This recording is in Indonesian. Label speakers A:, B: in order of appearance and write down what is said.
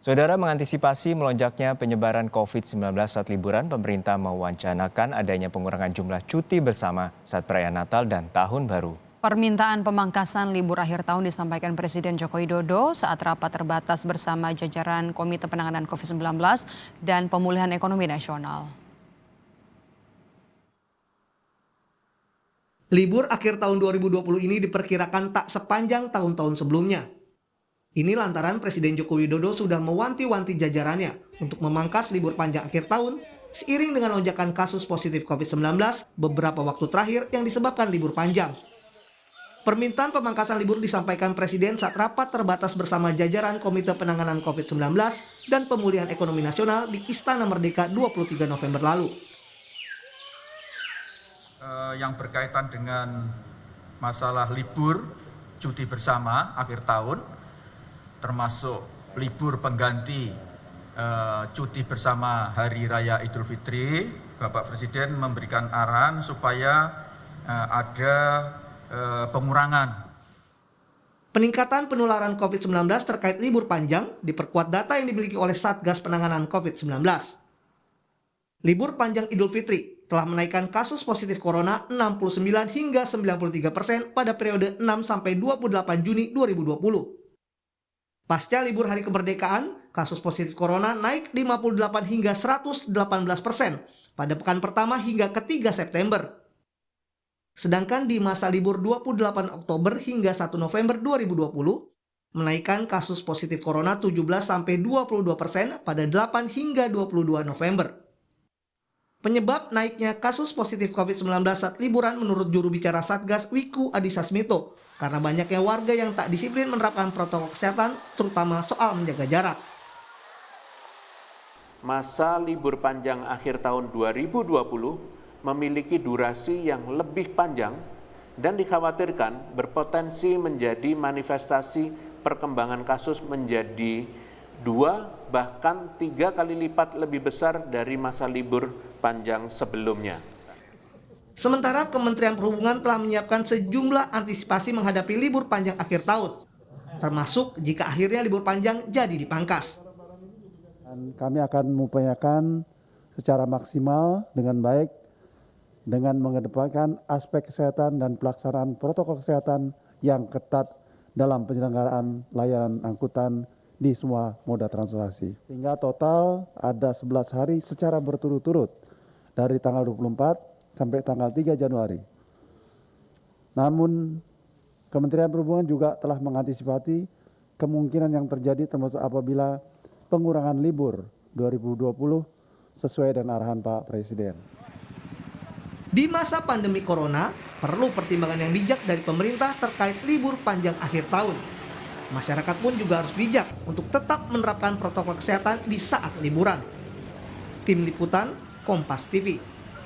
A: Saudara, mengantisipasi melonjaknya penyebaran COVID-19 saat liburan, pemerintah mewacanakan adanya pengurangan jumlah cuti bersama saat perayaan Natal dan Tahun Baru.
B: Permintaan pemangkasan libur akhir tahun disampaikan Presiden Joko Widodo saat rapat terbatas bersama jajaran Komite Penanganan COVID-19 dan Pemulihan Ekonomi Nasional.
C: Libur akhir tahun 2020 ini diperkirakan tak sepanjang tahun-tahun sebelumnya. Ini lantaran Presiden Joko Widodo sudah mewanti-wanti jajarannya untuk memangkas libur panjang akhir tahun seiring dengan lonjakan kasus positif COVID-19 beberapa waktu terakhir yang disebabkan libur panjang. Permintaan pemangkasan libur disampaikan Presiden saat rapat terbatas bersama jajaran Komite Penanganan COVID-19 dan Pemulihan Ekonomi Nasional di Istana Merdeka 23 November lalu.
D: Yang berkaitan dengan masalah libur, cuti bersama akhir tahun, termasuk libur pengganti cuti bersama Hari Raya Idul Fitri, Bapak Presiden memberikan arahan supaya ada pengurangan.
C: Peningkatan penularan COVID-19 terkait libur panjang diperkuat data yang dimiliki oleh Satgas Penanganan COVID-19. Libur panjang Idul Fitri telah menaikkan kasus positif corona 69 hingga 93% pada periode 6-28 Juni 2020. Pasca libur Hari Kemerdekaan, kasus positif corona naik 58 hingga 118% pada pekan pertama hingga ketiga September. Sedangkan di masa libur 28 Oktober hingga 1 November 2020, menaikkan kasus positif corona 17-22% pada 8 hingga 22 November. Penyebab naiknya kasus positif COVID-19 saat liburan menurut juru bicara Satgas Wiku Adhisa Smito, karena banyaknya warga yang tak disiplin menerapkan protokol kesehatan, terutama soal menjaga jarak.
E: Masa libur panjang akhir tahun 2020 memiliki durasi yang lebih panjang dan dikhawatirkan berpotensi menjadi manifestasi perkembangan kasus menjadi 2 bahkan 3 kali lipat lebih besar dari masa libur panjang sebelumnya.
C: Sementara Kementerian Perhubungan telah menyiapkan sejumlah antisipasi menghadapi libur panjang akhir tahun, termasuk jika akhirnya libur panjang jadi dipangkas.
F: Kami akan mengupayakan secara maksimal dengan baik dengan mengedepankan aspek kesehatan dan pelaksanaan protokol kesehatan yang ketat dalam penyelenggaraan layanan angkutan di semua moda transportasi. Hingga total ada 11 hari secara berturut-turut dari tanggal 24 sampai tanggal 3 Januari. Namun Kementerian Perhubungan juga telah mengantisipasi kemungkinan yang terjadi termasuk apabila pengurangan libur 2020 sesuai dengan arahan Pak Presiden.
C: Di masa pandemi corona, perlu pertimbangan yang bijak dari pemerintah terkait libur panjang akhir tahun. Masyarakat pun juga harus bijak untuk tetap menerapkan protokol kesehatan di saat liburan. Tim Liputan, Kompas TV.